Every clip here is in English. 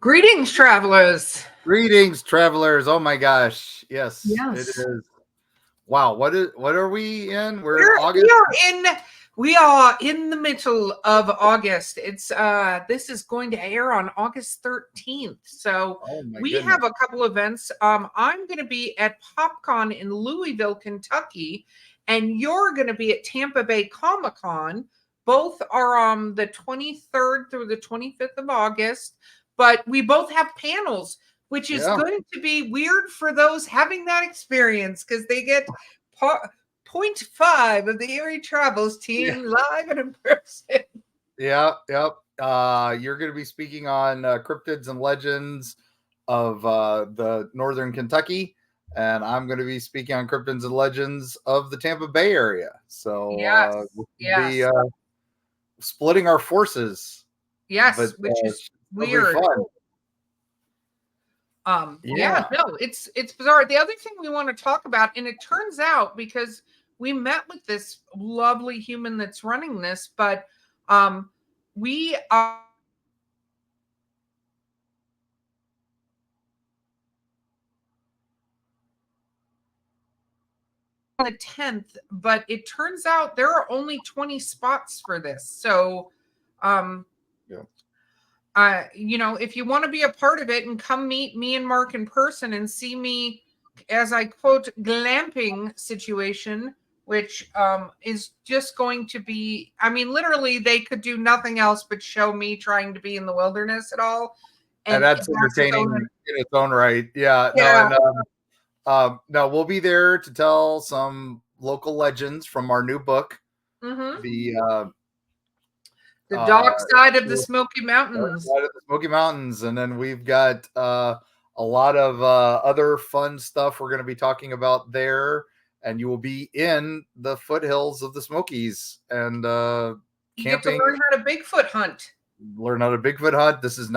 Greetings, travelers. Greetings, travelers. Oh my gosh. Yes, it Yes. is. Wow, what are we in? We're in We're, August. we are in the middle of August. It's this is going to air on August 13th. So Oh my we goodness. have a couple events. I'm gonna be at PopCon in Louisville, Kentucky, and you're gonna be at Tampa Bay Comic Con. Both are on the 23rd through the 25th of August, but we both have panels, which is Yeah. going to be weird for those having that experience because they get point five of the Erie Travels team live and in person. Yeah, yep. You're going to be speaking on cryptids and legends of the northern Kentucky, and I'm going to be speaking on cryptids and legends of the Tampa Bay area. So Yes, we'll be yes, splitting our forces, but yes, which is it'll be weird. fun. Yeah, Yeah. no, it's bizarre. The other thing we want to talk about, and it turns out because we met with this lovely human that's running this, but we are on the 10th, but it turns out there are only 20 spots for this. So Yeah. if you want to be a part of it and come meet me and Mark in person and see me, as I quote, glamping situation, which is just going to be, I mean, literally, they could do nothing else but show me trying to be in the wilderness at all. And And that's entertaining in its own right. Yeah. No, yeah. and no, we'll be there to tell some local legends from our new book, Mm-hmm. the The dark side of the Dark Smoky Mountains. Side of the Smoky Mountains, and then we've got a lot of other fun stuff we're going to be talking about there. And you will be in the foothills of the Smokies and You get to camping. learn how to Bigfoot hunt. Learn how to Bigfoot hunt. This is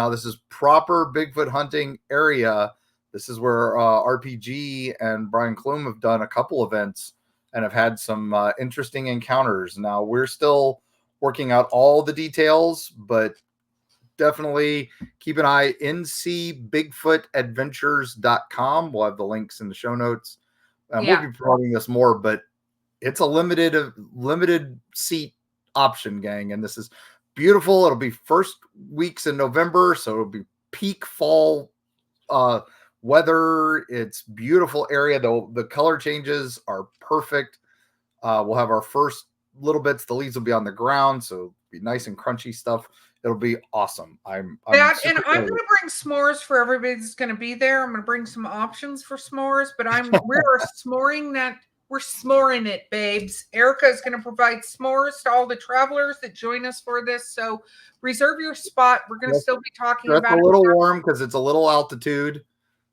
proper Bigfoot hunting area. This is where RPG and Brian Klum have done a couple events and have had some interesting encounters. Now we're still working out all the details, but definitely keep an eye ncbigfootadventures.com. We'll have the links in the show notes, and we'll be promoting this more, but it's a limited seat option, gang, and this is beautiful. It'll be first weeks in November, so it'll be peak fall weather. It's beautiful area, though. The color changes are perfect. We'll have our first little bits. The leaves will be on the ground, so it'll be nice and crunchy stuff. It'll be awesome. I'm And I'm going to bring s'mores for everybody that's going to be there. I'm going to bring some options for s'mores, but we're s'moring it, babes. Erika is going to provide s'mores to all the travelers that join us for this. So reserve your spot. We're going to still be talking about it. It's a little warm because it's a little altitude.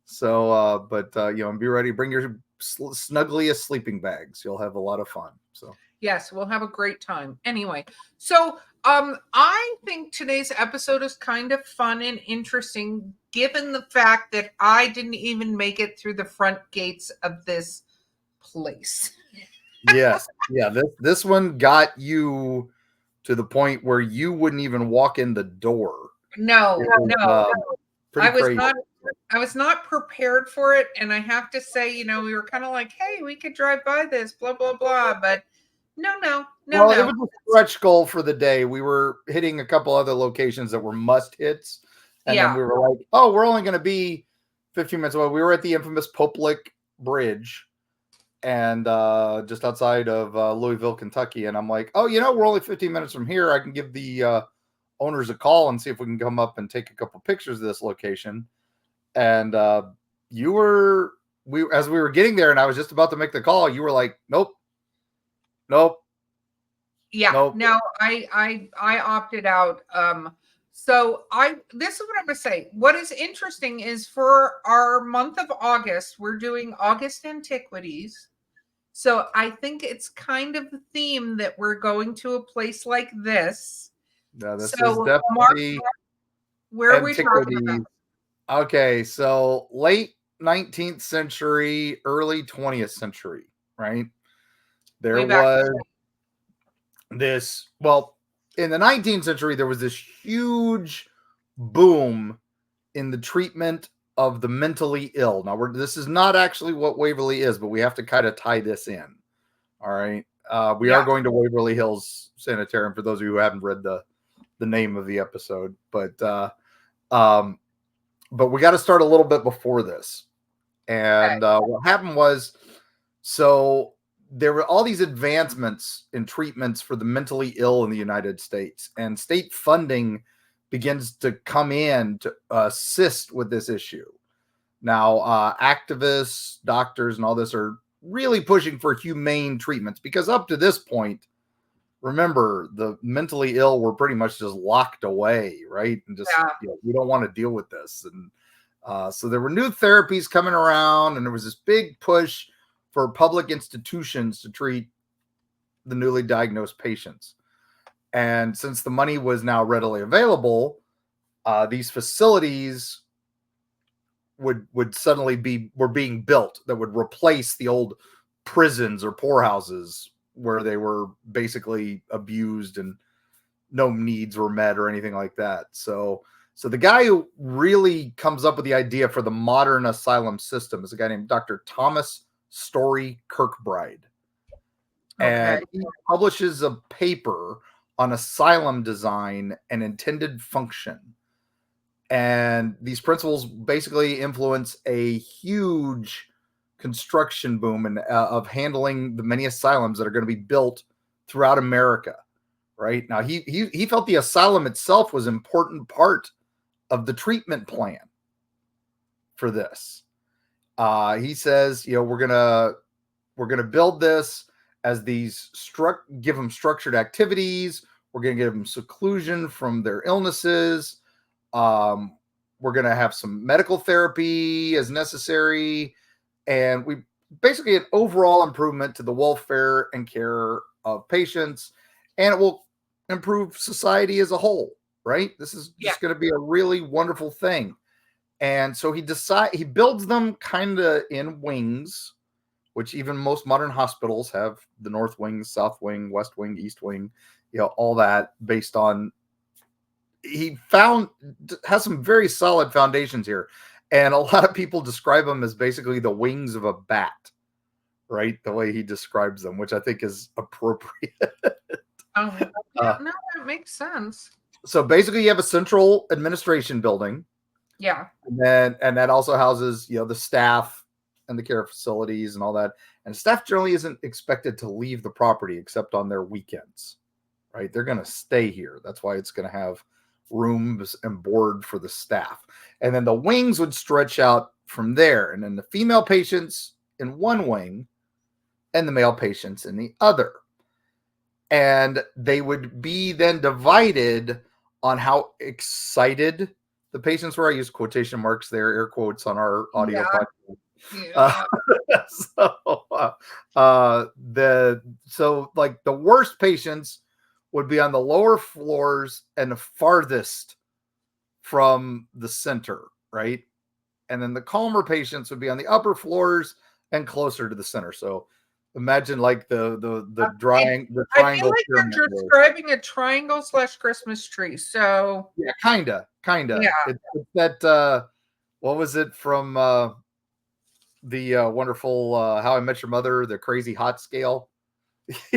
So, and be ready. Bring your snuggliest sleeping bags. You'll have a lot of fun. So yes, we'll have a great time. Anyway, so I think today's episode is kind of fun and interesting, given the fact that I didn't even make it through the front gates of this place. Yes, yeah. This one got you to the point where you wouldn't even walk in the door. No. Crazy. I was not prepared for it, and I have to say, we were kind of like, hey, we could drive by this, blah blah blah, but no. Well, it was a stretch goal for the day. We were hitting a couple other locations that were must hits, and then we were like, oh, we're only going to be 15 minutes away. We were at the infamous Poplick Bridge, and just outside of Louisville, Kentucky, and I'm like, oh, we're only 15 minutes from here. I can give the owners a call and see if we can come up and take a couple pictures of this location. And as we were getting there, and I was just about to make the call, you were like, nope. Yeah, nope. No, I opted out. So this is what I'm going to say. What is interesting is for our month of August, we're doing August Antiquities. So I think it's kind of the theme that we're going to a place like this. No, this is definitely Mark, where are we talking about? Okay, so late 19th century, early 20th century, right? There was in the 19th century, there was this huge boom in the treatment of the mentally ill. Now, this is not actually what Waverly is, but we have to kind of tie this in. All right. We are going to Waverly Hills Sanitarium for those of you who haven't read the name of the episode, but we got to start a little bit before this. And what happened was, so there were all these advancements in treatments for the mentally ill in the United States, and state funding begins to come in to assist with this issue. Now, activists, doctors, and all this are really pushing for humane treatments, because up to this point, remember, the mentally ill were pretty much just locked away, right? And just, we don't want to deal with this. And so there were new therapies coming around, and there was this big push for public institutions to treat the newly diagnosed patients. And since the money was now readily available, these facilities would suddenly were being built that would replace the old prisons or poorhouses where they were basically abused and no needs were met or anything like that. So the guy who really comes up with the idea for the modern asylum system is a guy named Dr. Thomas Story Kirkbride. And he publishes a paper on asylum design and intended function. And these principles basically influence a huge construction boom and of handling the many asylums that are going to be built throughout America. Right now, he felt the asylum itself was an important part of the treatment plan for this. He says, we're gonna build this as these give them structured activities. We're gonna give them seclusion from their illnesses. We're going to have some medical therapy as necessary. And we basically an overall improvement to the welfare and care of patients. And it will improve society as a whole, right? This is just going to be a really wonderful thing. And so he builds them kind of in wings, which even most modern hospitals have the north wing, south wing, west wing, east wing, all that based on. He has some very solid foundations here. And a lot of people describe them as basically the wings of a bat, right? The way he describes them, which I think is appropriate. No, that makes sense. So basically you have a central administration building. Yeah. And that also houses, the staff and the care facilities and all that. And staff generally isn't expected to leave the property except on their weekends, right? They're going to stay here. That's why it's going to have rooms and board for the staff. And then the wings would stretch out from there. And then the female patients in one wing and the male patients in the other. And they would be then divided on how excited the patients were. I use quotation marks there, air quotes on our audio podcast. So like the worst patients would be on the lower floors and the farthest from the center, right? And then the calmer patients would be on the upper floors and closer to the center. So imagine like the triangle. I feel like you're describing a triangle / Christmas tree. So yeah, kinda. Yeah. It's that what was it from the wonderful How I Met Your Mother, the crazy hot scale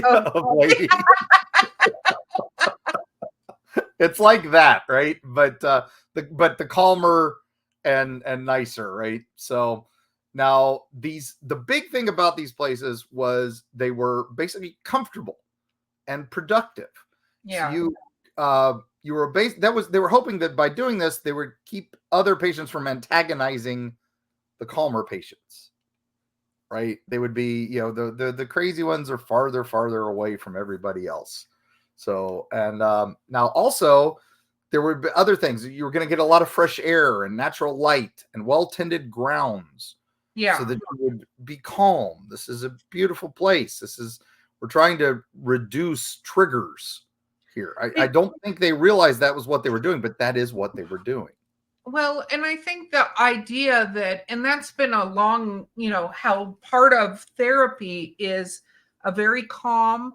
of lady. It's like that, right? But the calmer and nicer, right? So now the big thing about these places was they were basically comfortable and productive. Yeah. So they were hoping that by doing this they would keep other patients from antagonizing the calmer patients, right? They would be, the crazy ones are farther away from everybody else. So, and now also there would be other things. You were going to get a lot of fresh air and natural light and well-tended grounds. Yeah. So that you would be calm. This is a beautiful place. We're trying to reduce triggers here. I don't think they realized that was what they were doing, but that is what they were doing. Well, and I think the idea that, and that's been a long, how part of therapy is a very calm,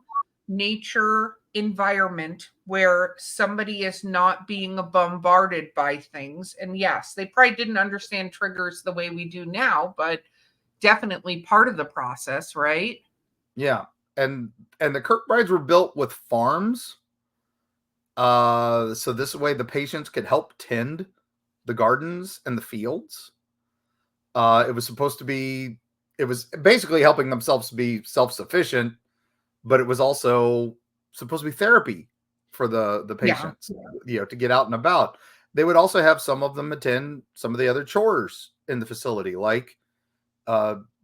nature environment where somebody is not being bombarded by things. And yes, they probably didn't understand triggers the way we do now, but definitely part of the process, right? Yeah. And the Kirkbrides were built with farms. So this way the patients could help tend the gardens and the fields. It was basically helping themselves to be self-sufficient, but it was also supposed to be therapy for the patients, to get out and about. They would also have some of them attend some of the other chores in the facility, like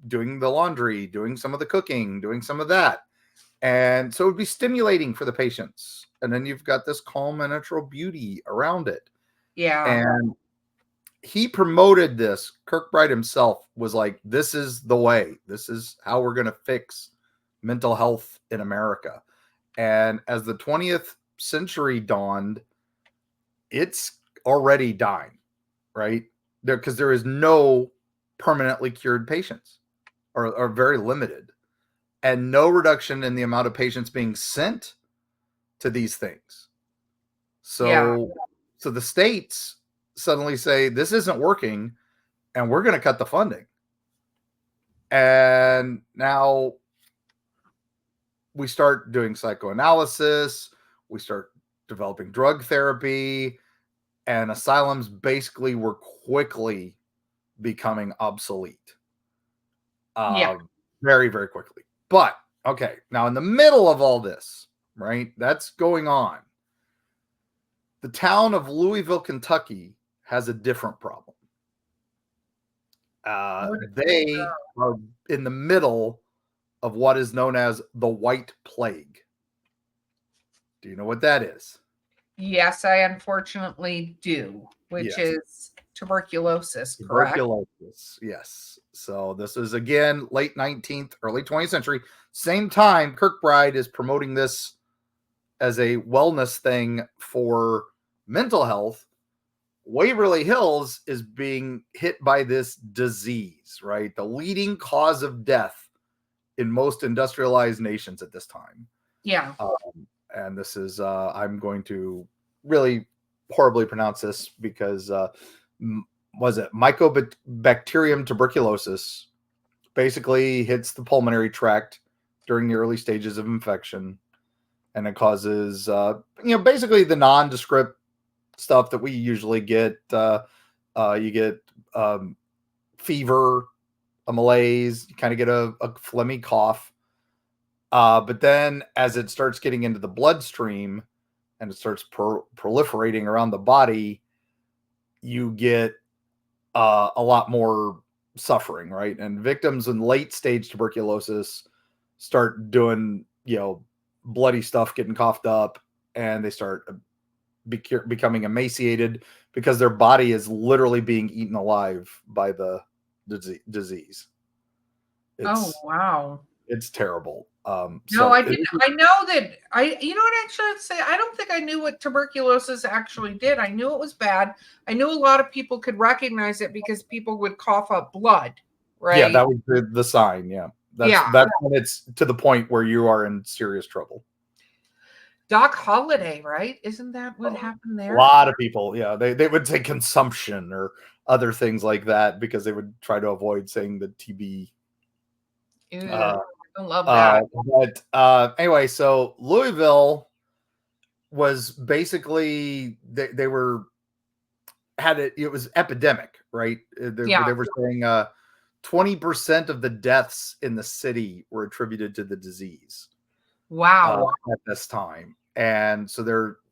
doing the laundry, doing some of the cooking, doing some of that. And so it would be stimulating for the patients. And then you've got this calm and natural beauty around it. Yeah. And he promoted this. Kirkbride himself was like, this is the way. This is how we're going to fix mental health in America. And as the 20th century dawned, it's already dying, right? Because there is no permanently cured patients, or very limited, and no reduction in the amount of patients being sent to these things. So the states suddenly say, this isn't working, and we're going to cut the funding. And now we start doing psychoanalysis, we start developing drug therapy, and asylums basically were quickly becoming obsolete. Very, very quickly. But, okay, now in the middle of all this, right, that's going on, the town of Louisville, Kentucky has a different problem. They are in the middle of what is known as the White Plague. Do you know what that is? Yes, I unfortunately do, which is tuberculosis, correct? Tuberculosis, yes. So this is, again, late 19th, early 20th century. Same time, Kirkbride is promoting this as a wellness thing for mental health. Waverly Hills is being hit by this disease, right? The leading cause of death in most industrialized nations at this time. Yeah. And this is, I'm going to really horribly pronounce this because, was it Mycobacterium tuberculosis? Basically hits the pulmonary tract during the early stages of infection. And it causes, basically the nondescript stuff that we usually get. You get fever, a malaise, you kind of get a phlegmy cough. But then as it starts getting into the bloodstream and it starts proliferating around the body, you get a lot more suffering, right? And victims in late stage tuberculosis start doing, bloody stuff, getting coughed up, and they start becoming emaciated because their body is literally being eaten alive by the disease. Wow. It's terrible. No, I didn't. I know that actually, I'd say I don't think I knew what tuberculosis actually did. I knew it was bad. I knew a lot of people could recognize it because people would cough up blood, right? Yeah, that was the sign. Yeah. That's when it's to the point where you are in serious trouble. Doc Holliday, right? Isn't that what happened there? A lot of people, they would say consumption or other things like that because they would try to avoid saying the TB. I love that. But anyway, so Louisville was basically it was epidemic, right? They were saying 20% of the deaths in the city were attributed to the disease. Wow. At this time. And so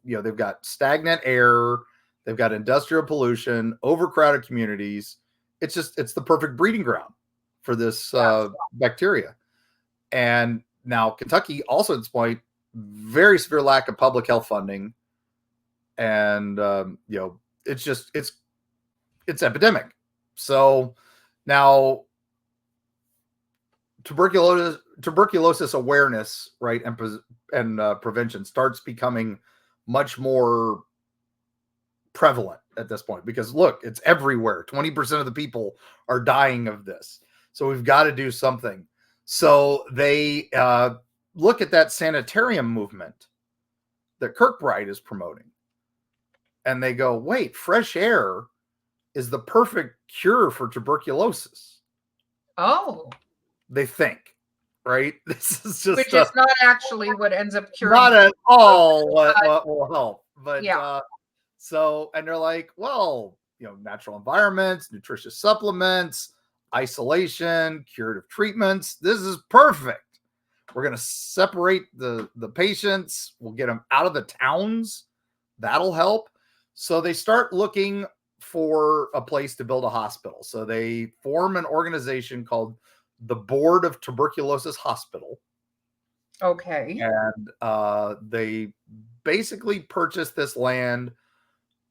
they've got stagnant air, they've got industrial pollution, overcrowded communities. It's the perfect breeding ground for this bacteria. And now Kentucky also at this point, very severe lack of public health funding. And, it's epidemic. So now tuberculosis awareness, right, and prevention starts becoming much more prevalent at this point because look, it's everywhere. 20% of the people are dying of this. So we've got to do something. So they look at that sanitarium movement that Kirkbride is promoting. And they go, wait, fresh air is the perfect cure for tuberculosis. Oh. They think, right? This is just which is not actually what ends up curing. Not at all what will help. But yeah. So, and they're like, well, natural environments, nutritious supplements, isolation, curative treatments. This is perfect. We're going to separate the patients. We'll get them out of the towns. That'll help. So they start looking for a place to build a hospital. So they form an organization called the Board of Tuberculosis Hospital. Okay. And they basically purchased this land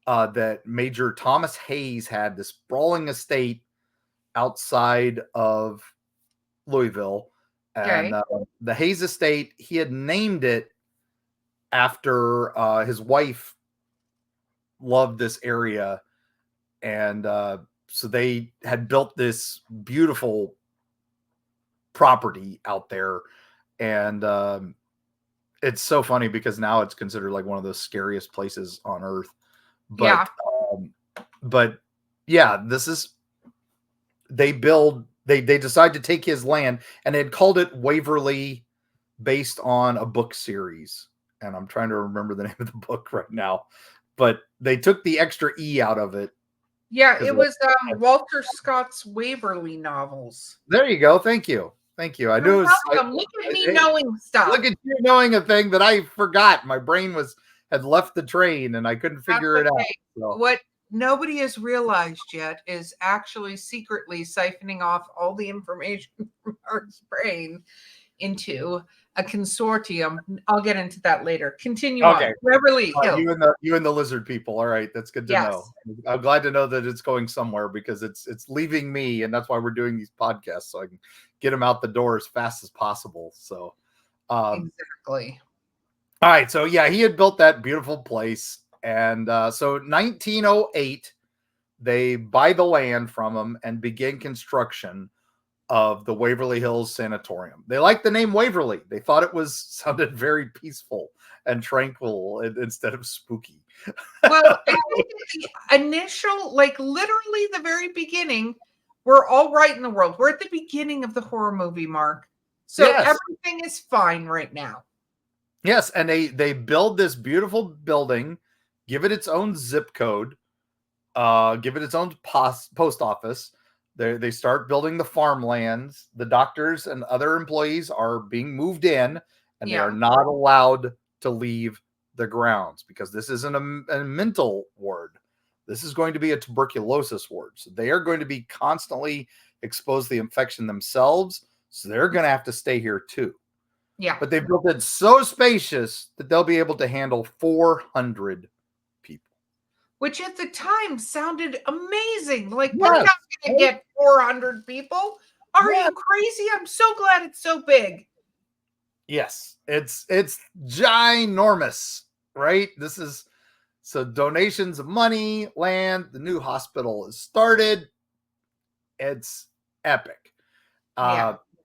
that Major Thomas Hayes had, this sprawling estate outside of Louisville. And the Hayes estate, he had named it after his wife loved this area. And so they had built this beautiful property out there. And it's so funny because now it's considered like one of the scariest places on earth. But this is, they decide to take his land, and they had called it Waverly based on a book series. And I'm trying to remember the name of the book right now, but they took the extra E out of it. Yeah, it was Walter Scott's Waverly novels. There you go. Thank you. I knew it was. Look at me knowing stuff. Look at you knowing a thing that I forgot. My brain had left the train and I couldn't figure it out. So. What nobody has realized yet is actually secretly siphoning off all the information from our brain into a consortium. I'll get into that later. Continue on. Waverly Hills. You and the lizard people. All right, that's good to know. I'm glad to know that it's going somewhere because it's leaving me, and that's why we're doing these podcasts, so I can get them out the door as fast as possible. So exactly. All right, so he had built that beautiful place, and so 1908 they buy the land from him and begin construction of the Waverly Hills Sanatorium. They liked the name Waverly. They thought it sounded very peaceful and tranquil instead of spooky. Well, I think the initial, like literally the very beginning, we're all right in the world. We're at the beginning of the horror movie, Mark. So everything is fine right now. Yes, and they build this beautiful building, give it its own zip code, give it its own post office. They start building the farmlands. The doctors and other employees are being moved in, and they are not allowed to leave the grounds because this isn't a mental ward. This is going to be a tuberculosis ward. So they are going to be constantly exposed to the infection themselves. So they're going to have to stay here too. Yeah. But they built it so spacious that they'll be able to handle 400 people. Which at the time sounded amazing. Like, we're not going to get 400 people. Are you crazy? I'm so glad it's so big. Yes, it's ginormous, right? This is so donations of money, land, the new hospital is started. It's epic.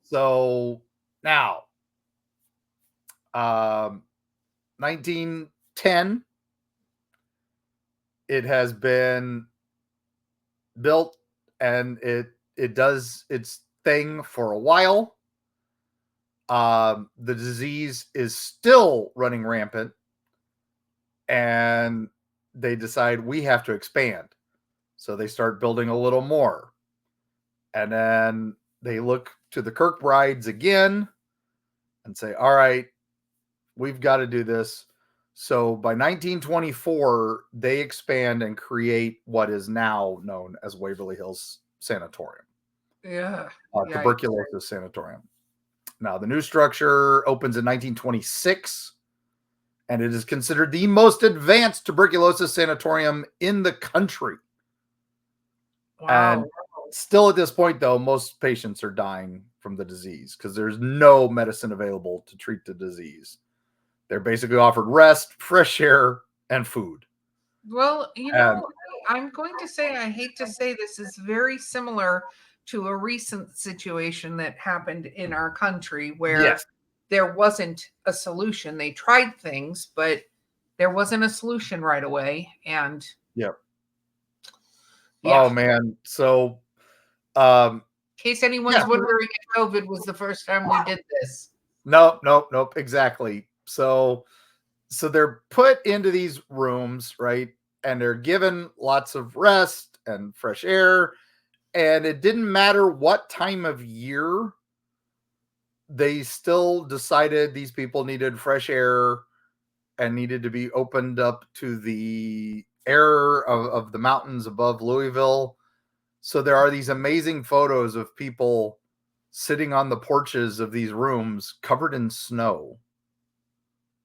So now, 1910, it has been built and it does its thing for a while. The disease is still running rampant, and they decide we have to expand. So they start building a little more. And then they look to the Kirkbrides again and say, all right, we've got to do this. So by 1924, they expand and create what is now known as Waverly Hills Sanatorium. Tuberculosis Sanatorium. Now, the new structure opens in 1926, and it is considered the most advanced tuberculosis sanatorium in the country. Wow. And still at this point, though, most patients are dying from the disease because there's no medicine available to treat the disease. They're basically offered rest, fresh air, and food. Well, I'm going to say, I hate to say this is very similar to a recent situation that happened in our country where there wasn't a solution. They tried things, but there wasn't a solution right away. And yeah. yeah. Oh man. So In case anyone's yeah. wondering if COVID was the first time we did this. Nope. Exactly. So they're put into these rooms, right? And they're given lots of rest and fresh air. And it didn't matter what time of year, they still decided these people needed fresh air and needed to be opened up to the air of the mountains above Louisville. So there are these amazing photos of people sitting on the porches of these rooms covered in snow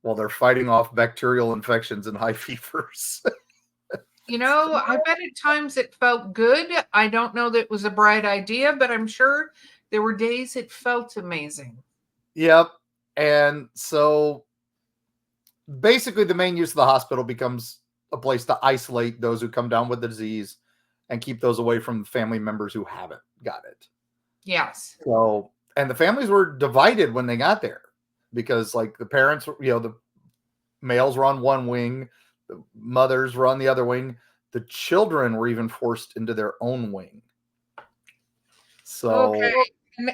while they're fighting off bacterial infections and high fevers. You know, I bet at times it felt good. I don't know that it was a bright idea, but I'm sure there were days it felt amazing. Yep. And so basically the main use of the hospital becomes a place to isolate those who come down with the disease and keep those away from family members who haven't got it. Yes. So, and the families were divided when they got there because like the parents, the males were on one wing, the mothers were on the other wing. The children were even forced into their own wing. So, okay.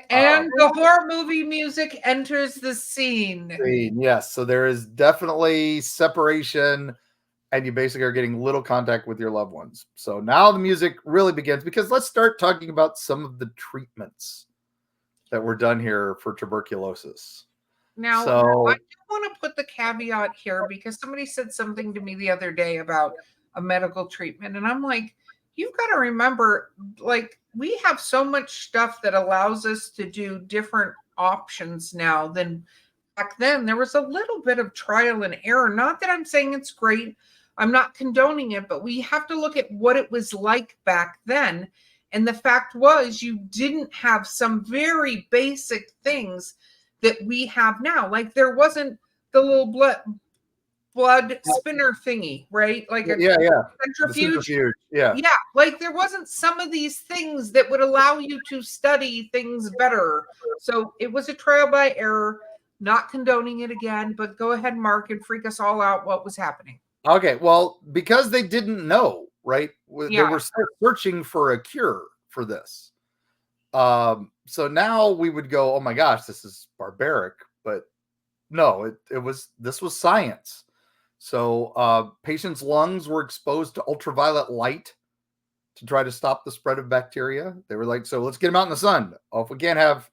And the horror movie music enters the scene. Yes. So there is definitely separation, and you basically are getting little contact with your loved ones. So now the music really begins, because let's start talking about some of the treatments that were done here for tuberculosis. Now, I do want to put the caveat here, because somebody said something to me the other day about a medical treatment. And I'm like, you've got to remember, like, we have so much stuff that allows us to do different options now than back then. There was a little bit of trial and error. Not that I'm saying it's great. I'm not condoning it, but we have to look at what it was like back then. And the fact was, you didn't have some very basic things that we have now. Like there wasn't the little blood spinner thingy, right? Like a centrifuge. Yeah. Like there wasn't some of these things that would allow you to study things better. So it was a trial by error, not condoning it again, but go ahead, Mark, and freak us all out what was happening. Okay, well, because they didn't know, right? They were searching for a cure for this. So now we would go, oh my gosh, this is barbaric, but no, this was science. So patients' lungs were exposed to ultraviolet light to try to stop the spread of bacteria. They were like, so let's get them out in the sun. Oh, if we can't have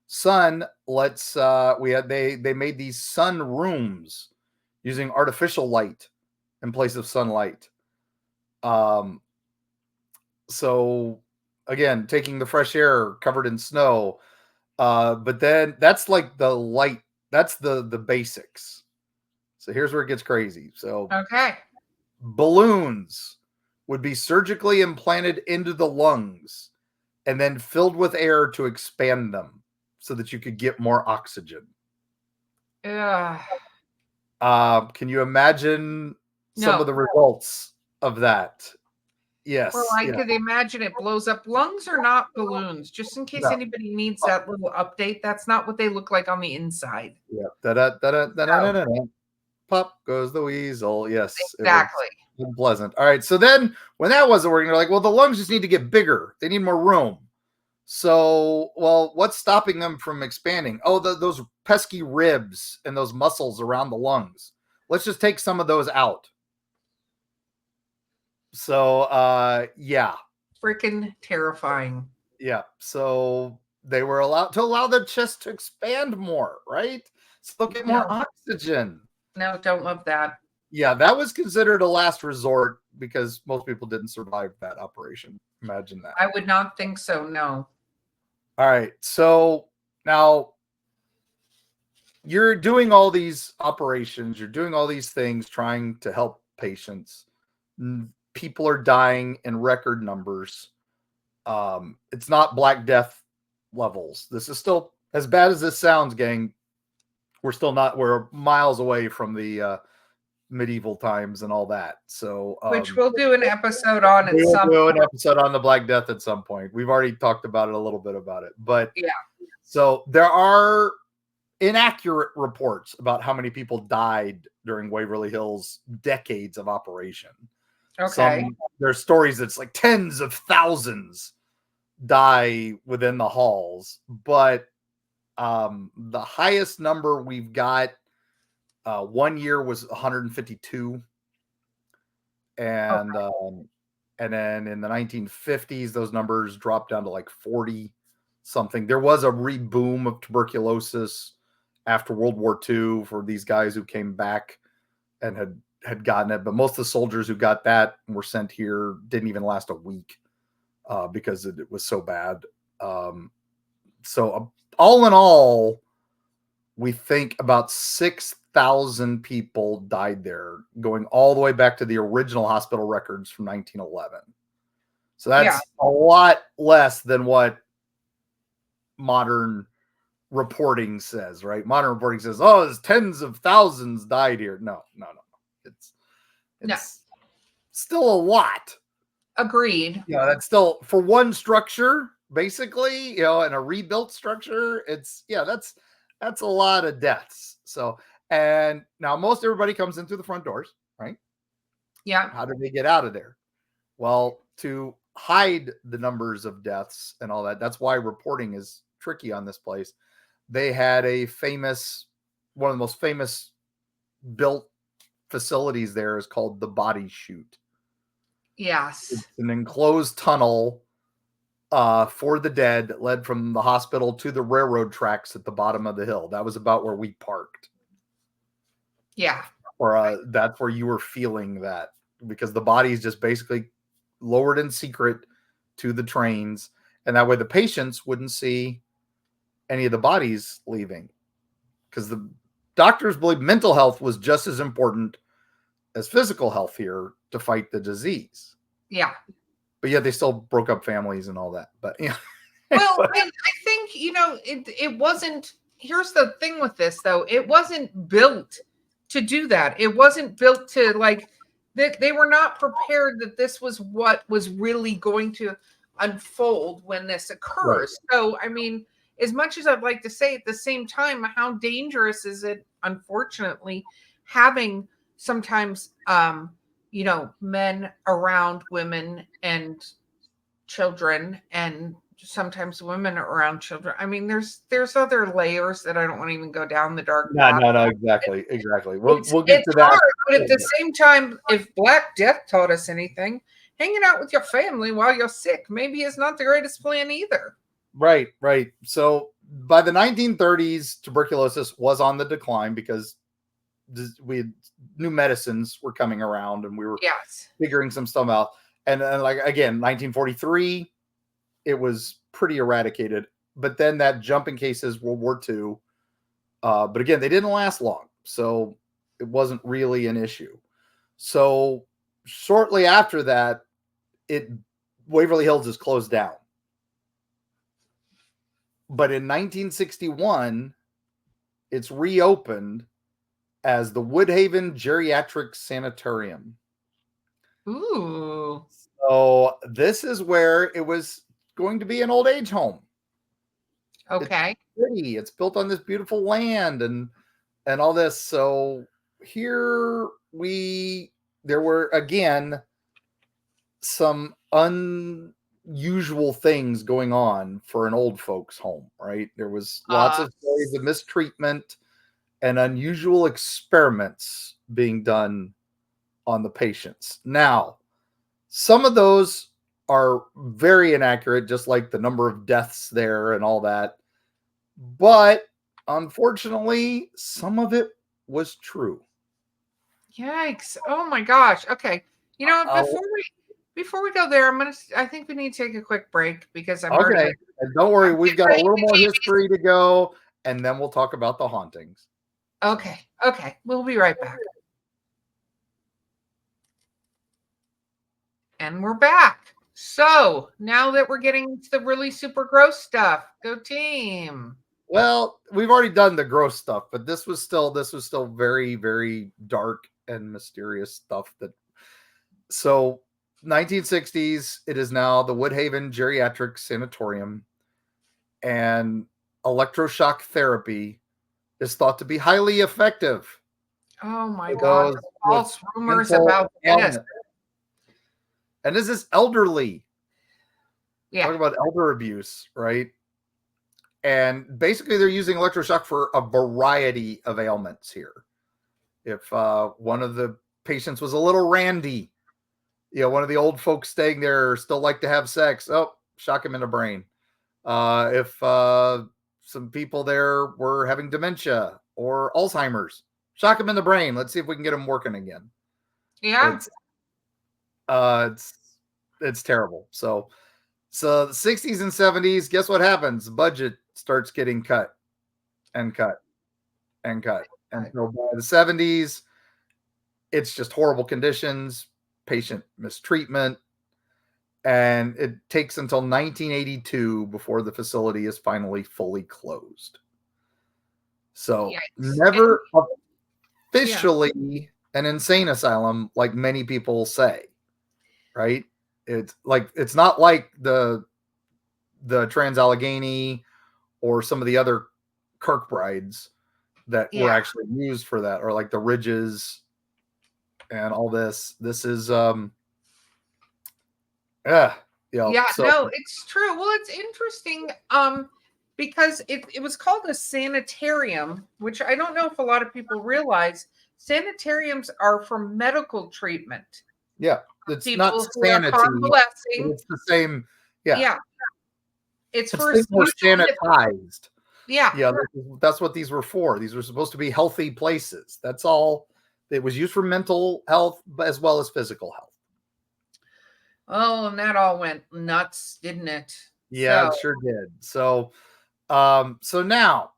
sun, let's they made these sun rooms using artificial light in place of sunlight. So again, taking the fresh air covered in snow. But then that's like the light, that's the basics. So here's where it gets crazy. So balloons would be surgically implanted into the lungs and then filled with air to expand them so that you could get more oxygen. Yeah. Can you imagine some of the results of that? Yes. Well, I could imagine it blows up. Lungs are not balloons, just in case anybody needs that little update. That's not what they look like on the inside. Yeah. Pop goes the weasel. Yes. Exactly. Unpleasant. All right. So then when that wasn't working, they're like, well, the lungs just need to get bigger. They need more room. So, well, what's stopping them from expanding? Oh, those pesky ribs and those muscles around the lungs. Let's just take some of those out. So, yeah. Freaking terrifying. Yeah. So they were allowed to allow the chest to expand more, right? So they'll get more oxygen. No, don't love that. Yeah, that was considered a last resort because most people didn't survive that operation. Imagine that. I would not think so, no. All right. So now you're doing all these operations, you're doing all these things trying to help patients. People are dying in record numbers. It's not Black Death levels. This is still, as bad as this sounds, gang, we're miles away from the medieval times and all that. So which we'll do an episode on at some point. We'll do an episode on the Black Death at some point. We've already talked about it a little bit about it, but yeah. So there are inaccurate reports about how many people died during Waverly Hills decades of operation. Okay. There's stories that's like tens of thousands die within the halls, but the highest number we've got 1 year was 152, and then in the 1950s those numbers dropped down to like 40 something. There was a reboom of tuberculosis after World War II for these guys who came back and had gotten it, but most of the soldiers who got that and were sent here didn't even last a week because it was so bad. So all in all, we think about 6,000 people died there, going all the way back to the original hospital records from 1911. So that's a lot less than what modern reporting says, right? Modern reporting says, oh, there's tens of thousands died here. No. It's still a lot. Agreed. Yeah, that's still for one structure, basically, in a rebuilt structure. That's a lot of deaths. So, and now most everybody comes in through the front doors, right? Yeah. How do they get out of there? Well, to hide the numbers of deaths and all that, that's why reporting is tricky on this place. They had one of the most famous built facilities there is called the Body Chute. Yes. It's an enclosed tunnel for the dead that led from the hospital to the railroad tracks at the bottom of the hill. That was about where we parked. Yeah. Or that's where you were feeling that, because the body is just basically lowered in secret to the trains, and that way the patients wouldn't see any of the bodies leaving, because the doctors believe mental health was just as important as physical health here to fight the disease. Yeah. But yet they still broke up families and all that. But well, and I think it wasn't. Here's the thing with this, though. It wasn't built to do that. It wasn't built to they were not prepared that this was what was really going to unfold when this occurs. Right. So, I mean, as much as I'd like to say at the same time, how dangerous is it, unfortunately, having sometimes, men around women and children, and sometimes women around children. I mean, there's other layers that I don't want to even go down the dark path. No, exactly. We'll get to that. Hard, but at the same time, if Black Death taught us anything, hanging out with your family while you're sick maybe is not the greatest plan either. Right. So by the 1930s, tuberculosis was on the decline because new medicines were coming around and we were figuring some stuff out. And like, again, 1943, it was pretty eradicated. But then that jump in cases, World War II. But again, they didn't last long. So it wasn't really an issue. So shortly after that, Waverly Hills is closed down. But in 1961, it's reopened as the Woodhaven Geriatric Sanatorium. Ooh. So this is where it was going to be an old age home. Okay. It's pretty. It's built on this beautiful land and all this. So here there were again some unusual things going on for an old folks home, right? There was lots of stories of mistreatment and unusual experiments being done on the patients. Now, some of those are very inaccurate, just like the number of deaths there and all that. But unfortunately, some of it was true. Yikes. Oh my gosh. Okay. Before we go there, I think we need to take a quick break because I'm okay. And don't worry, we've got a little more history to go, and then we'll talk about the hauntings. Okay. We'll be right back. And we're back. So now that we're getting to the really super gross stuff, go team. Well, we've already done the gross stuff, but this was still very, very dark and mysterious stuff. So 1960s, it is now the Woodhaven Geriatric Sanatorium, and electroshock therapy is thought to be highly effective. Oh my for God. those False with rumors mental about this. ailment. And this is elderly. Yeah. Talk about elder abuse, right? And basically, they're using electroshock for a variety of ailments here. If one of the patients was a little randy, one of the old folks staying there still like to have sex, oh, shock him in the brain. If some people there were having dementia or Alzheimer's, shock him in the brain. Let's see if we can get him working again. Yeah. It's terrible. So the 60s and 70s, guess what happens? Budget starts getting cut and cut and cut. And so by the 70s, it's just horrible conditions, patient mistreatment, and it takes until 1982 before the facility is finally fully closed. So never officially an insane asylum like many people say, right? It's not like the Trans-Allegheny or some of the other Kirkbrides that were actually used for that, or like the Ridges and all this. This is no, it's true. Well, it's interesting because it was called a sanitarium, which I don't know if a lot of people realize. Sanitariums are for medical treatment. Yeah, it's people not who sanity. are convalescing. It's the same. Yeah. It's for more sanitized. Yeah. That's what these were for. These were supposed to be healthy places. That's all. It was used for mental health as well as physical health. Oh, and that all went nuts, didn't it? Yeah, it sure did. So now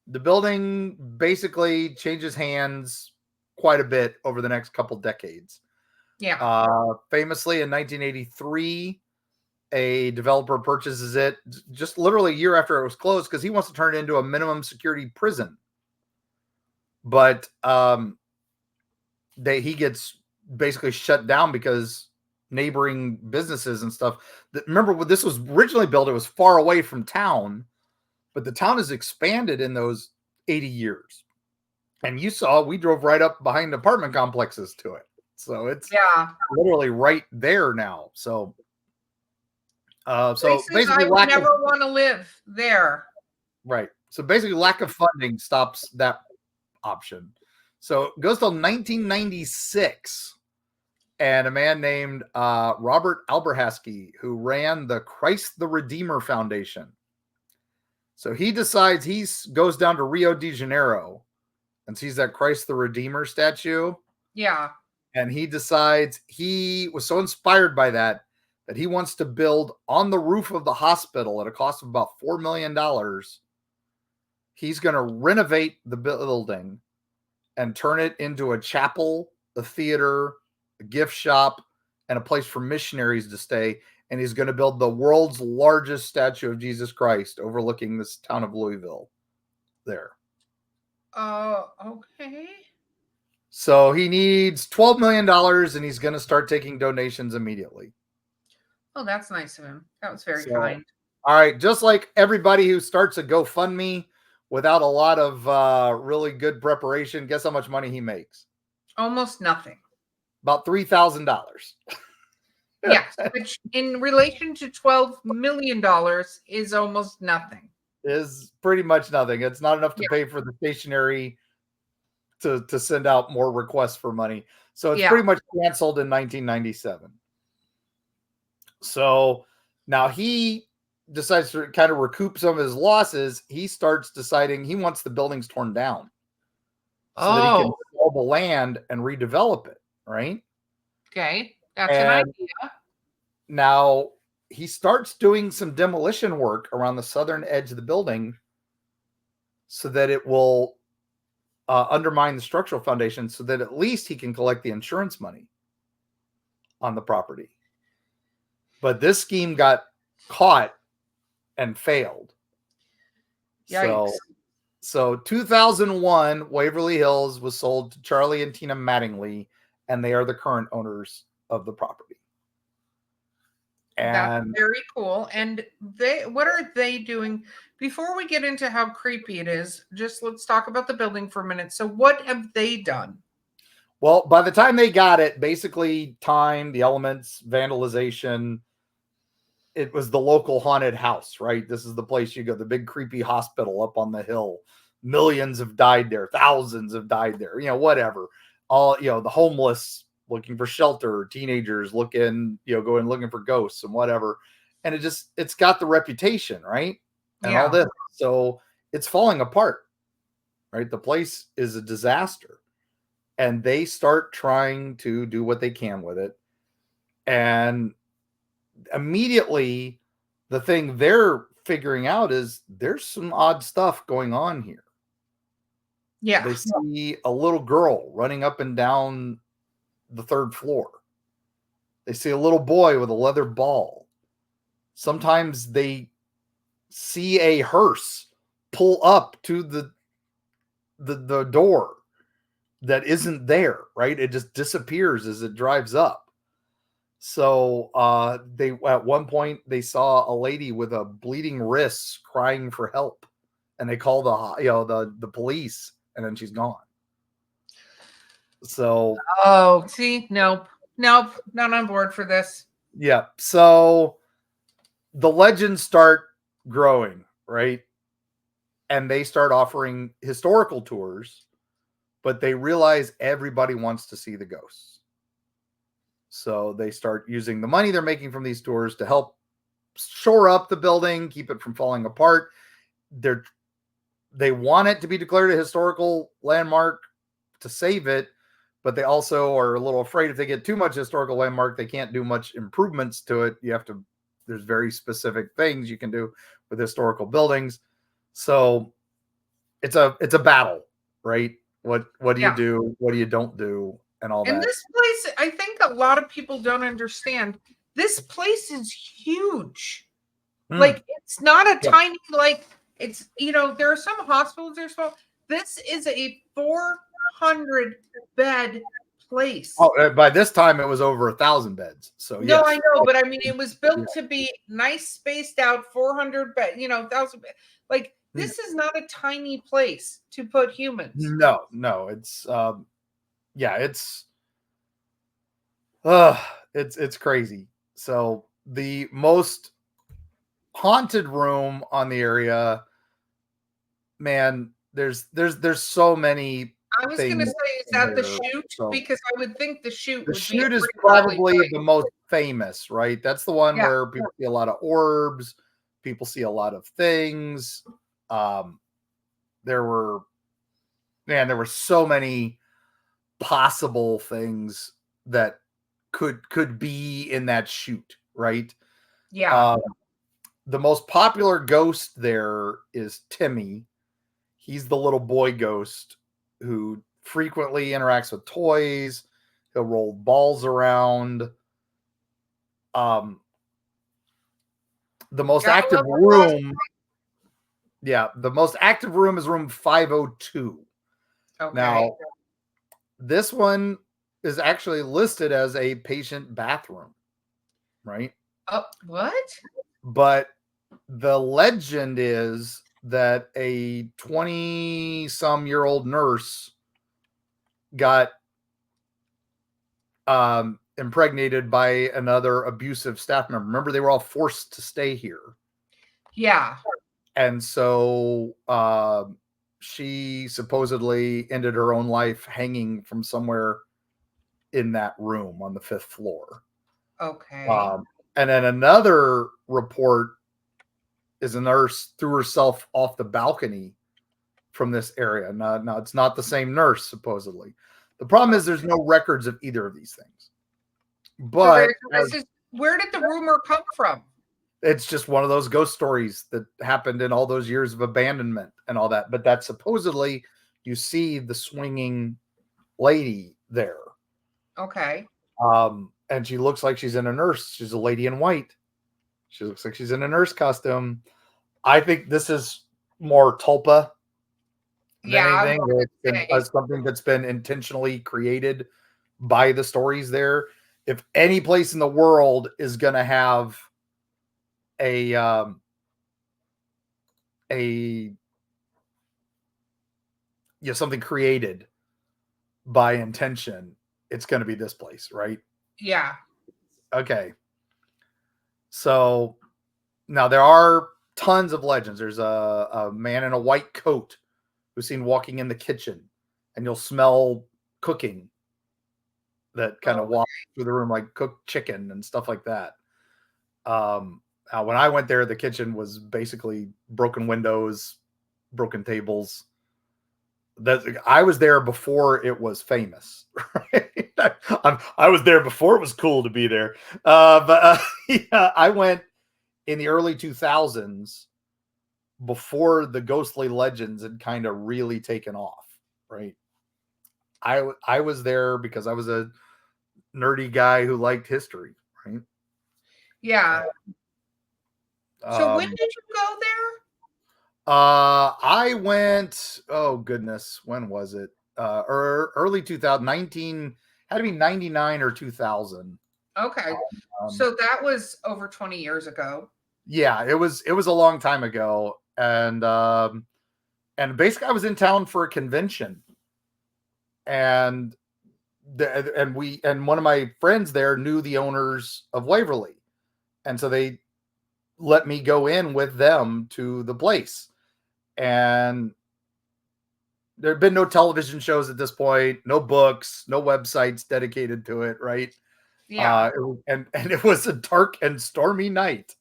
the building basically changes hands quite a bit over the next couple decades. Yeah. Famously in 1983, a developer purchases it just literally a year after it was closed because he wants to turn it into a minimum security prison. But he gets basically shut down because neighboring businesses and stuff. Remember, when this was originally built, it was far away from town, but the town has expanded in those 80 years. And we drove right up behind apartment complexes to it. So it's literally right there now. So basically, I would never want to live there. Right. So basically, lack of funding stops that option. So it goes till 1996, and a man named Robert Alberhasky, who ran the Christ the Redeemer Foundation. So he decides he goes down to Rio de Janeiro and sees that Christ the Redeemer statue. Yeah. And he decides he was so inspired by that he wants to build on the roof of the hospital at a cost of about $4 million. He's going to renovate the building and turn it into a chapel, a theater, a gift shop, and a place for missionaries to stay. And he's going to build the world's largest statue of Jesus Christ overlooking this town of Louisville there. Okay. So he needs $12 million, and he's going to start taking donations immediately. Oh, that's nice of him. That was very kind. All right. Just like everybody who starts a GoFundMe without a lot of really good preparation, guess how much money he makes? Almost nothing. About $3,000. Yes, which in relation to $12 million is almost nothing. Is pretty much nothing. It's not enough to pay for the stationery to send out more requests for money. So it's pretty much canceled in 1997. So now he decides to kind of recoup some of his losses. He starts deciding he wants the buildings torn down so that he can sell the land and redevelop it, right? Okay, that's an idea. Now he starts doing some demolition work around the southern edge of the building so that it will undermine the structural foundation so that at least he can collect the insurance money on the property. But this scheme got caught and failed. Yikes. So 2001, Waverly Hills was sold to Charlie and Tina Mattingly, and they are the current owners of the property. That's And very cool. And what are they doing? Before we get into how creepy it is, just let's talk about the building for a minute. So what have they done? well, by the time they got it, basically time, the elements, vandalization, it was the local haunted house, right? This is the place you go, the big creepy hospital up on the hill. Millions have died there, thousands have died there, whatever. All, the homeless looking for shelter, teenagers looking, going looking for ghosts and whatever. And it's got the reputation, right? And all this. So it's falling apart, right? The place is a disaster. And they start trying to do what they can with it. And immediately the thing they're figuring out is there's some odd stuff going on here. Yeah. They see a little girl running up and down the third floor. They see a little boy with a leather ball. Sometimes they see a hearse pull up to the door that isn't there, right? It just disappears as it drives up. So they at one point they saw a lady with a bleeding wrist crying for help, and they call the police, and then she's gone. So nope, not on board for this. Yeah. So the legends start growing, right? And they start offering historical tours, but they realize everybody wants to see the ghosts. So they start using the money they're making from these tours to help shore up the building, keep it from falling apart. They want it to be declared a historical landmark to save it, but they also are a little afraid if they get too much historical landmark, they can't do much improvements to it. There's very specific things you can do with historical buildings. So it's a battle, right? What do you do? What do you don't do? And all that. And this place, I think a lot of people don't understand. This place is huge. Like, it's not a tiny, like, it's, there are some hospitals that are small. This is a 400 bed place. Oh, by this time it was over 1,000 beds. So no, yes. I know, but I mean, it was built to be nice, spaced out, 400 bed, 1,000 bed. Like, this is not a tiny place to put humans. No, it's it's crazy. So the most haunted room on the area, man, there's so many. I was going to say, is that the chute? So, because I would think the chute. The chute is probably the most famous, right? That's the one where people see a lot of orbs, people see a lot of things. There were so many possible things that could be in that chute, right? Yeah. The most popular ghost there is Timmy. He's the little boy ghost who frequently interacts with toys. He'll roll balls around. The most active room. Yeah, the most active room is room 502. Okay. Now, this one is actually listed as a patient bathroom, right? Oh, what? But the legend is that a 20-some-year-old nurse got impregnated by another abusive staff member. Remember, they were all forced to stay here. Yeah. And so she supposedly ended her own life hanging from somewhere in that room on the 5th floor. Okay. And then another report is a nurse threw herself off the balcony from this area. Now it's not the same nurse, supposedly. The problem is there's no records of either of these things. But so where did the rumor come from? It's just one of those ghost stories that happened in all those years of abandonment and all that. But that supposedly you see the swinging lady there. Okay. And she looks like she's in a nurse. She's a lady in white. She looks like she's in a nurse costume. I think this is more tulpa than anything. It's something that's been intentionally created by the stories there. If any place in the world is going to have a a something created by intention, it's going to be this place, right? Yeah. Okay. So now there are tons of legends. There's a man in a white coat who's seen walking in the kitchen, and you'll smell cooking that kind of walks through the room, like cooked chicken and stuff like that. Now when I went there, the kitchen was basically broken windows, broken tables. That I was there before it was famous. Right? I was there before it was cool to be there. But yeah, I went in the early 2000s before the ghostly legends had kind of really taken off. Right. I was there because I was a nerdy guy who liked history. Right. Yeah. So when Um, did you go there? I went, oh goodness, when was it? Early 2019, had to be 99 or 2000. Okay. So that was over 20 years ago. Yeah, it was a long time ago. And basically I was in town for a convention. And and one of my friends there knew the owners of Waverly. And so they let me go in with them to the place. And there had been no television shows at this point, no books, no websites dedicated to it, right? Yeah. And it was a dark and stormy night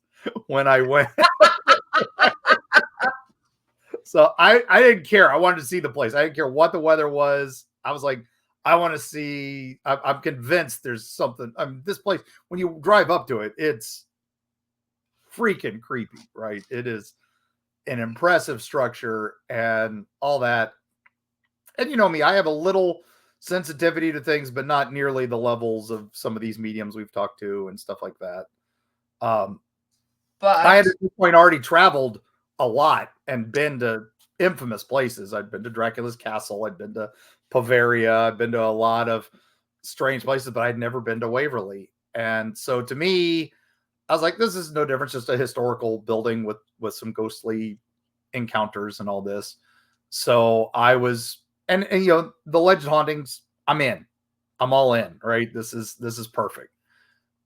when I went. So I didn't care. I wanted to see the place. I didn't care what the weather was. I was like, I want to see. I'm convinced there's something. This place, when you drive up to it, it's freaking creepy, right? It is an impressive structure and all that. And you know me, I have a little sensitivity to things, but not nearly the levels of some of these mediums we've talked to and stuff like that. But I had at this point already traveled a lot and been to infamous places. I'd been to Dracula's castle. I'd been to Bavaria. I've been to a lot of strange places, but I'd never been to Waverly. And so to me, I was like, this is no different, just a historical building with some ghostly encounters and all this. So I was, and you know, the legend hauntings, I'm in. I'm all in, right? This is perfect.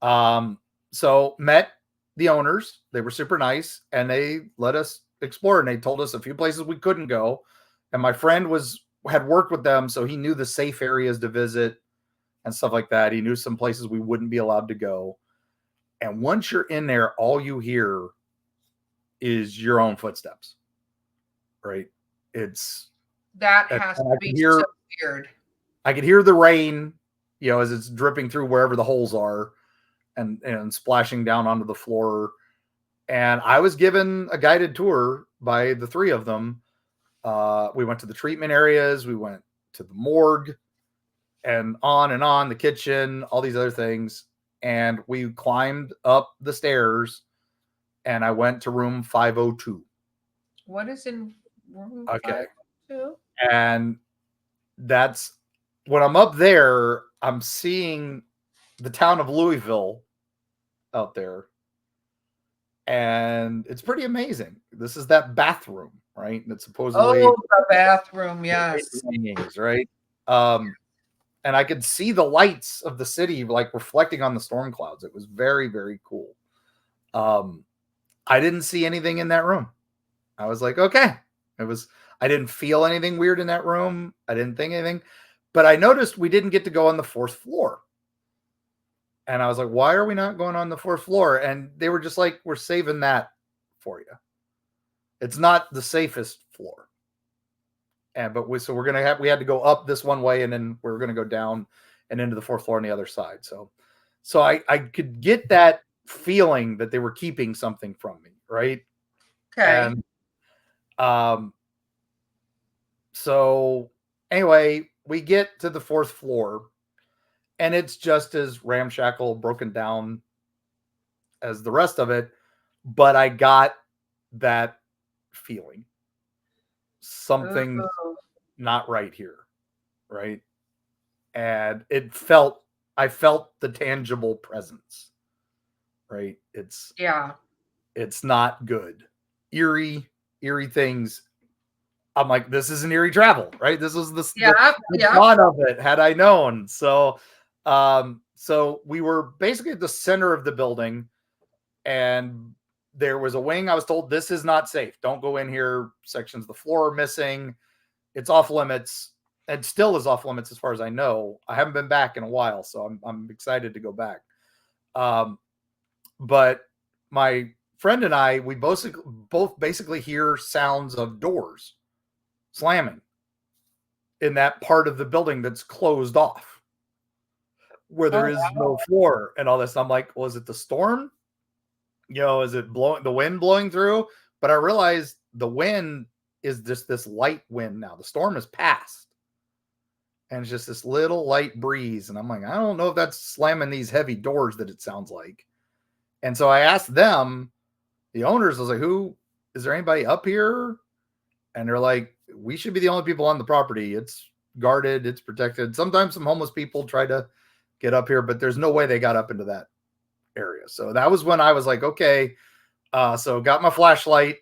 So met the owners. They were super nice and they let us explore, and they told us a few places we couldn't go. And my friend had worked with them, so he knew the safe areas to visit and stuff like that. He knew some places we wouldn't be allowed to go. And once you're in there, all you hear is your own footsteps. Right? that has to be so weird. I could hear the rain, you know, as it's dripping through wherever the holes are and splashing down onto the floor. And I was given a guided tour by the three of them. We went to the treatment areas, we went to the morgue, and on, the kitchen, all these other things. And we climbed up the stairs, and I went to room 502. What is in room Okay. 502? And that's when I'm up there, I'm seeing the town of Louisville out there. And it's pretty amazing. This is that bathroom, right? And it's supposedly the bathroom, yes. Right. And I could see the lights of the city like reflecting on the storm clouds. It was very, very cool. I didn't see anything in that room. I was like, okay. I didn't feel anything weird in that room. I didn't think anything, but I noticed we didn't get to go on the fourth floor. And I was like, why are we not going on the fourth floor? And they were just like, we're saving that for you. It's not the safest floor. But we had to go up this one way, and then we're going to go down and into the fourth floor on the other side. So I could get that feeling that they were keeping something from me. Right. Okay. And, so anyway, we get to the fourth floor, and it's just as ramshackle, broken down as the rest of it. But I got that feeling. Something not right here. Right. And I felt the tangible presence. Right. Yeah. It's not good. Eerie things. I'm like, this is an eerie travel, right? This was the dawn of it, had I known. So, so we were basically at the center of the building, and there was a wing. I was told this is not safe. Don't go in here. Sections of the floor are missing. It's off limits, and still is off limits as far as I know. I haven't been back in a while, so I'm excited to go back. But my friend and I, we both basically hear sounds of doors slamming in that part of the building that's closed off, where there is no floor and all this. I'm like, was it the storm? Is it the wind blowing through? But I realized the wind is just this light wind now. The storm is past, and it's just this little light breeze. And I'm like, I don't know if that's slamming these heavy doors that it sounds like. And so I asked them, the owners, I was like, is there anybody up here? And they're like, we should be the only people on the property. It's guarded, it's protected. Sometimes some homeless people try to get up here, but there's no way they got up into that area. So that was when I was like, okay. So got my flashlight.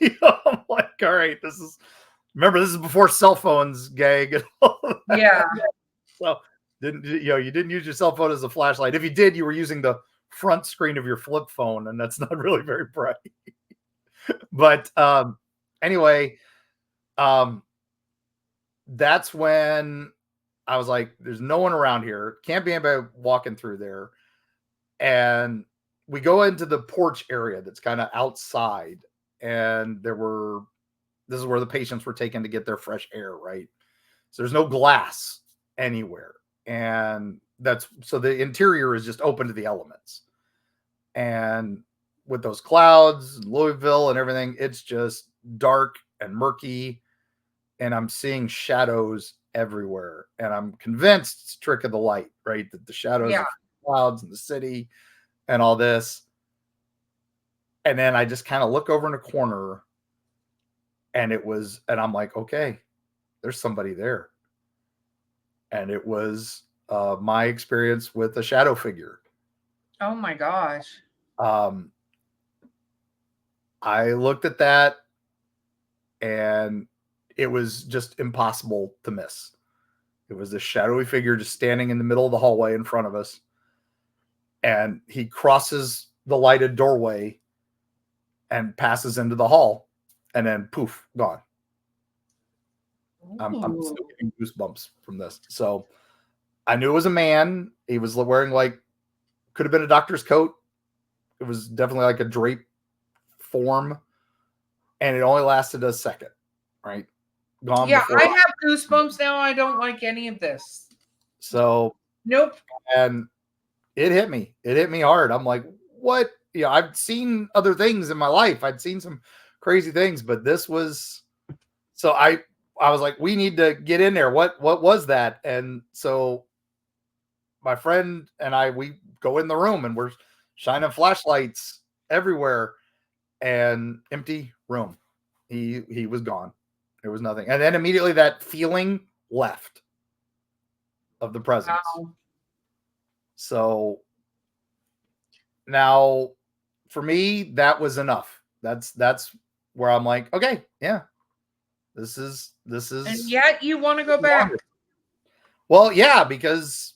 I'm like, all right, this is before cell phones, gang. Yeah. So you didn't use your cell phone as a flashlight. If you did, you were using the front screen of your flip phone, and that's not really very bright. But anyway, that's when I was like, there's no one around here. Can't be anybody walking through there. And we go into the porch area that's kind of outside. And this is where the patients were taken to get their fresh air, right? So there's no glass anywhere. And so the interior is just open to the elements. And with those clouds, Louisville and everything, it's just dark and murky. And I'm seeing shadows everywhere. And I'm convinced it's a trick of the light, right? That the shadows of the clouds and the city and all this. And then I just kind of look over in a corner, and I'm like, okay, there's somebody there. And it was my experience with a shadow figure. Oh my gosh. I looked at that, and it was just impossible to miss. It was a shadowy figure just standing in the middle of the hallway in front of us. And he crosses the lighted doorway and passes into the hall, and then poof, gone. I'm still getting goosebumps from this. So I knew it was a man. He was wearing could have been a doctor's coat. It was definitely like a drape form, and it only lasted a second, right? Gone. Yeah, I have goosebumps now. I don't like any of this. So nope. And it hit me. It hit me hard. I'm like, what? I've seen other things in my life. I'd seen some crazy things, but this was. So I was like, we need to get in there. What was that? And so my friend and we go in the room, and we're shining flashlights everywhere, and empty room. He was gone. There was nothing. And then immediately that feeling left of the presence. Wow. So now for me, that was enough. That's where I'm like, okay, yeah, this is. And yet you want to go back. Well, yeah, because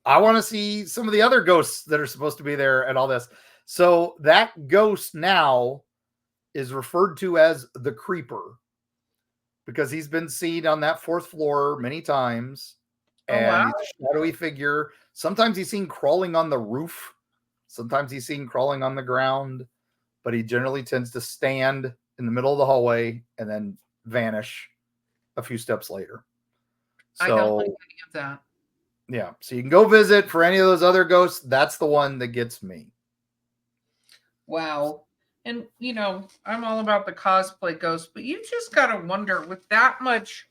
I want to see some of the other ghosts that are supposed to be there and all this. So that ghost now is referred to as the Creeper, because he's been seen on that 4th floor many times. And he's a shadowy figure. Sometimes he's seen crawling on the roof. Sometimes he's seen crawling on the ground. But he generally tends to stand in the middle of the hallway and then vanish a few steps later. So, I don't like any of that. Yeah. So you can go visit for any of those other ghosts. That's the one that gets me. Wow. And, I'm all about the cosplay ghost, but you just got to wonder, with that much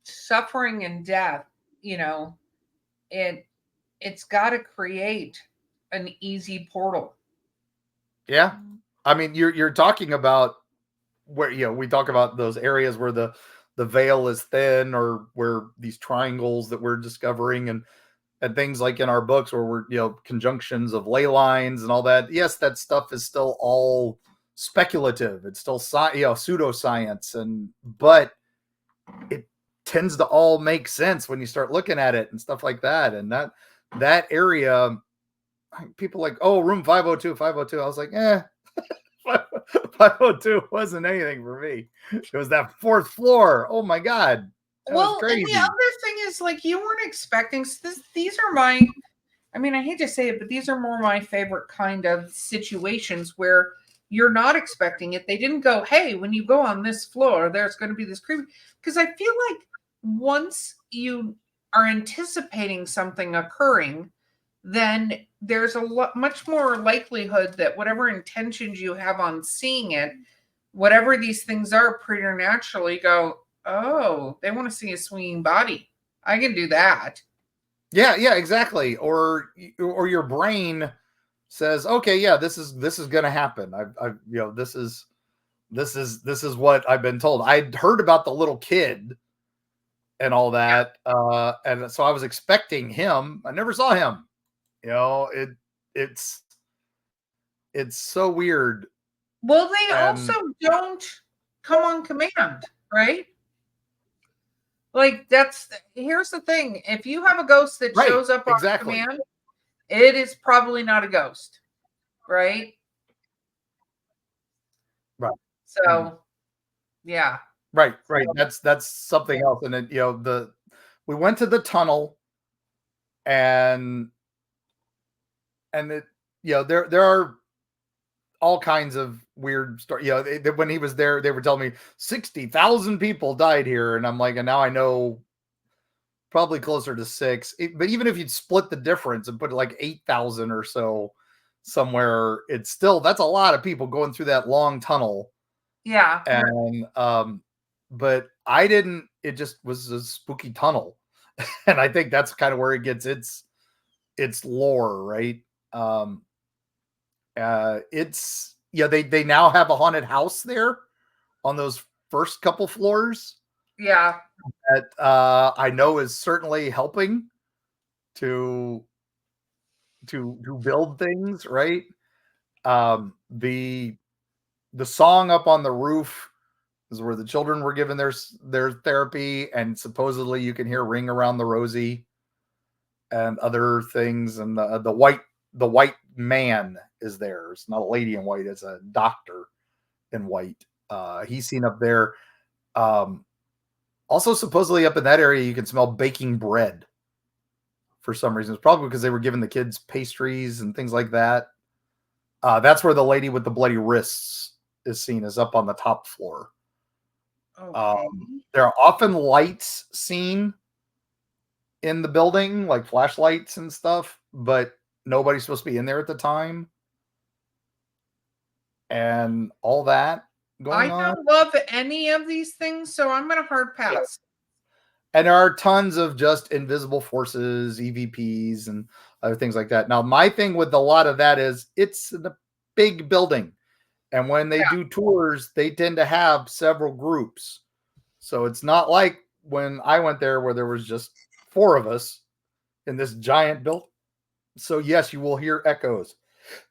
suffering and death, it's got to create an easy portal. Yeah. I mean, you're talking about where, we talk about those areas where the veil is thin, or where these triangles that we're discovering. And and things like in our books where we're, conjunctions of ley lines and all that. Yes, that stuff is still all speculative. It's still pseudoscience, but it tends to all make sense when you start looking at it and stuff like that. And that area, people like, oh, room 502, 502. I was like, 502 wasn't anything for me. It was that fourth floor. Oh my God. That was crazy. And the other thing is, like, you weren't expecting these are my, I mean, I hate to say it, but these are more my favorite kind of situations where you're not expecting it. They didn't go, hey, when you go on this floor, there's going to be this creepy. Because I feel like once you are anticipating something occurring, then there's much more likelihood that whatever intentions you have on seeing it, whatever these things are, preternaturally go, oh, they want to see a swinging body. I can do that. Yeah, exactly. Or your brain says, okay, yeah, this is going to happen. This is what I've been told. I'd heard about the little kid and all that, and so I was expecting him. I never saw him. It's so weird. Well, they also don't come on command, right? Like, here's the thing. If you have a ghost that shows up on command, it is probably not a ghost, right? Right. So, yeah. Right. That's something else. And then, we went to the tunnel, and there are all kinds of weird stories. When he was there, they were telling me 60,000 people died here, and I'm like, and now I know probably closer to 6. But even if you'd split the difference and put it like 8,000 or so somewhere, that's a lot of people going through that long tunnel. Yeah. And but I didn't. It just was a spooky tunnel, and I think that's kind of where it gets its lore, right? They now have a haunted house there on those first couple floors. Yeah. That I know is certainly helping to build things, right? The song up on the roof is where the children were given their therapy, and supposedly you can hear Ring Around the Rosie and other things. And the white man is there. It's not a lady in white, it's a doctor in white. He's seen up there. Also, supposedly up in that area, you can smell baking bread for some reason. It's probably because they were giving the kids pastries and things like that. That's where the lady with the bloody wrists is seen, is up on the top floor. Okay. There are often lights seen in the building, like flashlights and stuff, but nobody's supposed to be in there at the time. And all that going on. I don't love any of these things, so I'm going to hard pass. Yeah. And there are tons of just invisible forces, EVPs, and other things like that. Now, my thing with a lot of that is it's a big building. And when they do tours, they tend to have several groups. So it's not like when I went there where there was just 4 of us in this giant building. So yes, you will hear echoes.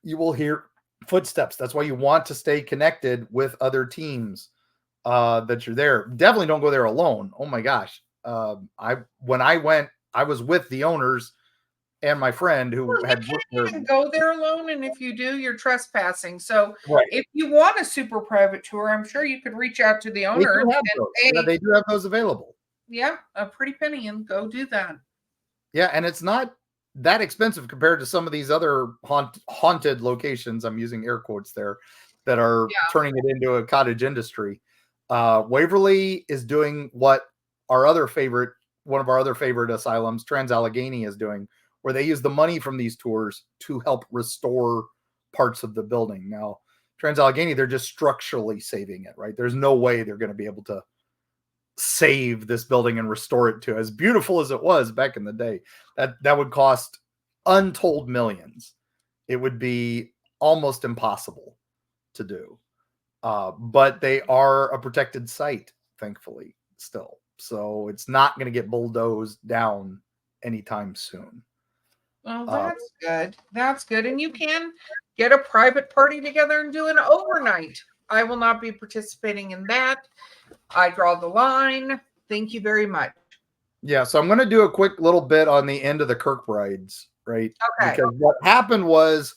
You will hear footsteps. That's why you want to stay connected with other teams that you're there. Definitely don't go there alone. Oh my gosh. When I went, I was with the owners and my friend who had worked there. You can't go there alone, and if you do, you're trespassing. So if you want a super private tour, I'm sure you could reach out to the owner. They do have those available. Yeah, a pretty penny, and go do that. Yeah, and it's not that expensive compared to some of these other haunted locations. I'm using air quotes there, that are turning it into a cottage industry. Waverly is doing what one of our other favorite asylums, Trans-Allegheny, is doing, where they use the money from these tours to help restore parts of the building. Now, Trans-Allegheny, they're just structurally saving it, right? There's no way they're going to be able to save this building and restore it to as beautiful as it was back in the day. That would cost untold millions. It would be almost impossible to do. But they are a protected site, thankfully, still. So it's not going to get bulldozed down anytime soon. Well, that's good. That's good. And you can get a private party together and do an overnight. I will not be participating in that. I draw the line. Thank you very much. Yeah, so I'm going to do a quick little bit on the end of the Kirkbrides, right? Okay. Because what happened was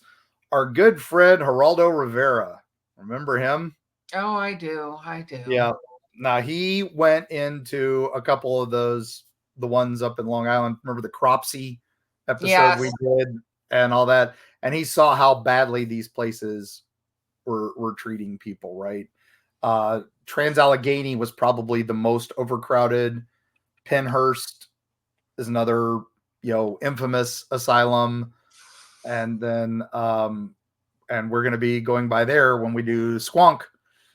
our good friend Geraldo Rivera. Remember him? Oh, I do. I do. Yeah. Now he went into a couple of those, the ones up in Long Island. Remember the Cropsey episode we did and all that? And he saw how badly these places were treating people, right? Trans-Allegheny was probably the most overcrowded. Pennhurst is another, infamous asylum. And then, and we're going to be going by there when we do Squonk.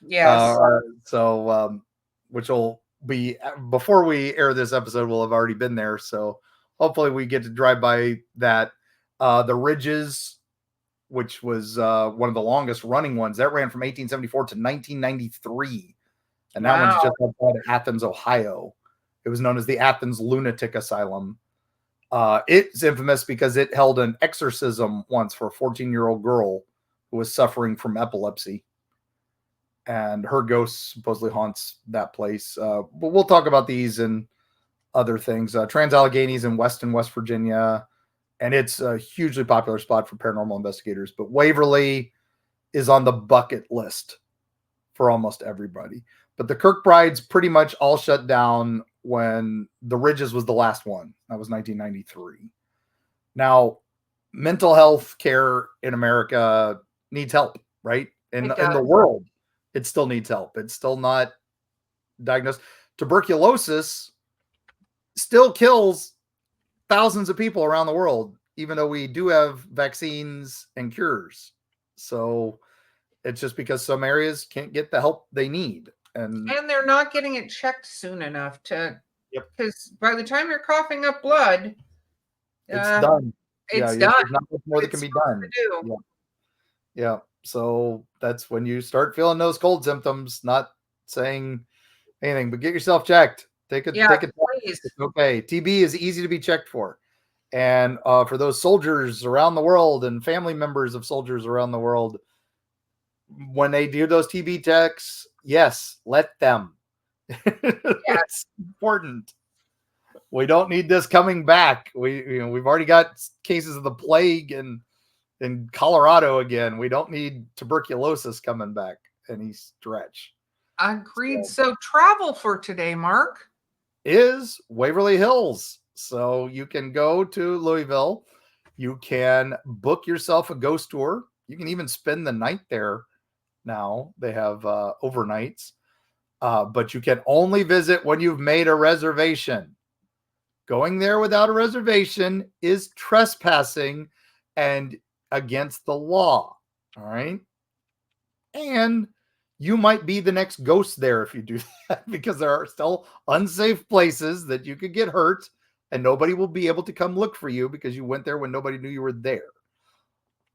Yes. Which will be before we air this episode, we'll have already been there. So hopefully we get to drive by that. The Ridges, which was one of the longest running ones, that ran from 1874 to 1993. And that one's just outside of Athens, Ohio. It was known as the Athens Lunatic Asylum. It's infamous because it held an exorcism once for a 14-year-old girl who was suffering from epilepsy. And her ghost supposedly haunts that place. But we'll talk about these and other things. Trans-Allegheny's in Weston, West Virginia. And it's a hugely popular spot for paranormal investigators. But Waverly is on the bucket list for almost everybody. But the Kirkbrides pretty much all shut down when the Ridges was the last one. That was 1993. Now, mental health care in America needs help, right? In the world, it still needs help. It's still not diagnosed. Tuberculosis still kills thousands of people around the world, even though we do have vaccines and cures. So it's just because some areas can't get the help they need. And they're not getting it checked soon enough to, because by the time you're coughing up blood, it's done. It's done. There's not much more that can be done. Yeah. So that's when you start feeling those cold symptoms, not saying anything, but get yourself checked. Take a test. It's okay. TB is easy to be checked for. And for those soldiers around the world and family members of soldiers around the world, when they do those TB checks, yes, let them. That's important. We don't need this coming back. We've already got cases of the plague in Colorado again. We don't need tuberculosis coming back any stretch. Agreed. So travel for today, Mark, is Waverly Hills. So you can go to Louisville. You can book yourself a ghost tour. You can even spend the night there. Now they have overnights, but you can only visit when you've made a reservation. Going there without a reservation is trespassing and against the law. All right. And you might be the next ghost there if you do that, because there are still unsafe places that you could get hurt and nobody will be able to come look for you because you went there when nobody knew you were there.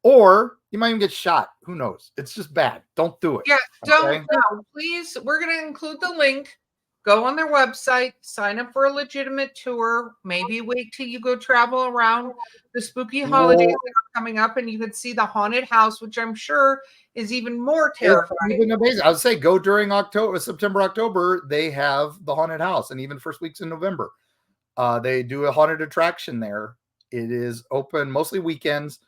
Or you might even get shot. Who knows? It's just bad. Don't do it. Yeah, don't. No, please. We're going to include the link. Go on their website, sign up for a legitimate tour. Maybe wait till you go travel around the spooky holidays that are coming up, and you could see the haunted house, which I'm sure is even more terrifying. It's even amazing. I would say go during September, October. They have the haunted house, and even first weeks in November, they do a haunted attraction there. It is open mostly weekends.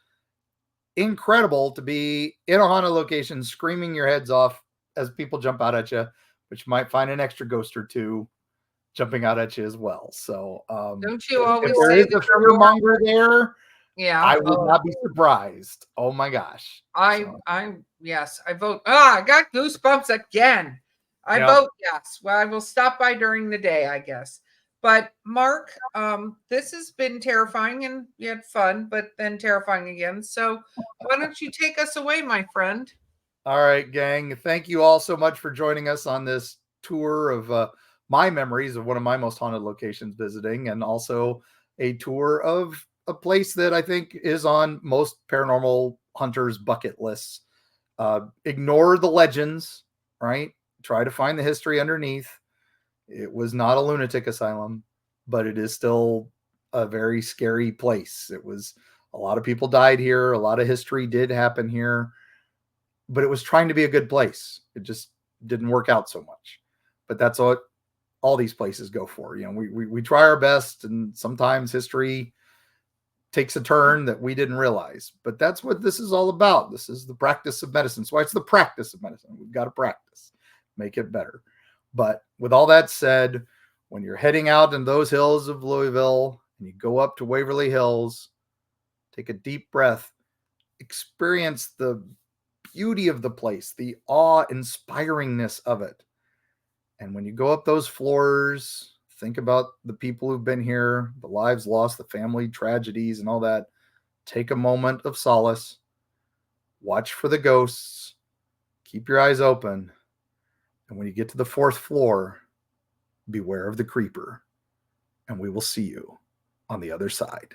Incredible to be in a haunted location, screaming your heads off as people jump out at you, but you might find an extra ghost or two jumping out at you as well. So, don't you always say there is a fearmonger there? Yeah, I would not be surprised. Oh my gosh! Yes, I vote. I got goosebumps again. I vote yes. Well, I will stop by during the day, I guess. But Mark, this has been terrifying, and we had fun, but then terrifying again. So why don't you take us away, my friend? All right, gang. Thank you all so much for joining us on this tour of my memories of one of my most haunted locations visiting, and also a tour of a place that I think is on most paranormal hunters' bucket lists. Ignore the legends, right? Try to find the history underneath. It was not a lunatic asylum, but it is still a very scary place. It was A lot of people died here. A lot of history did happen here, but it was trying to be a good place. It just didn't work out so much. But that's what all these places go for. You know, we try our best, and sometimes history takes a turn that we didn't realize. But that's what this is all about. This is the practice of medicine. So it's the practice of medicine. We've got to practice, make it better. But with all that said, when you're heading out in those hills of Louisville and you go up to Waverly Hills, take a deep breath, experience the beauty of the place, the awe-inspiringness of it. And when you go up those floors, think about the people who've been here, the lives lost, the family tragedies and all that. Take a moment of solace. Watch for the ghosts. Keep your eyes open. And when you get to the 4th floor, beware of the creeper. And we will see you on the other side.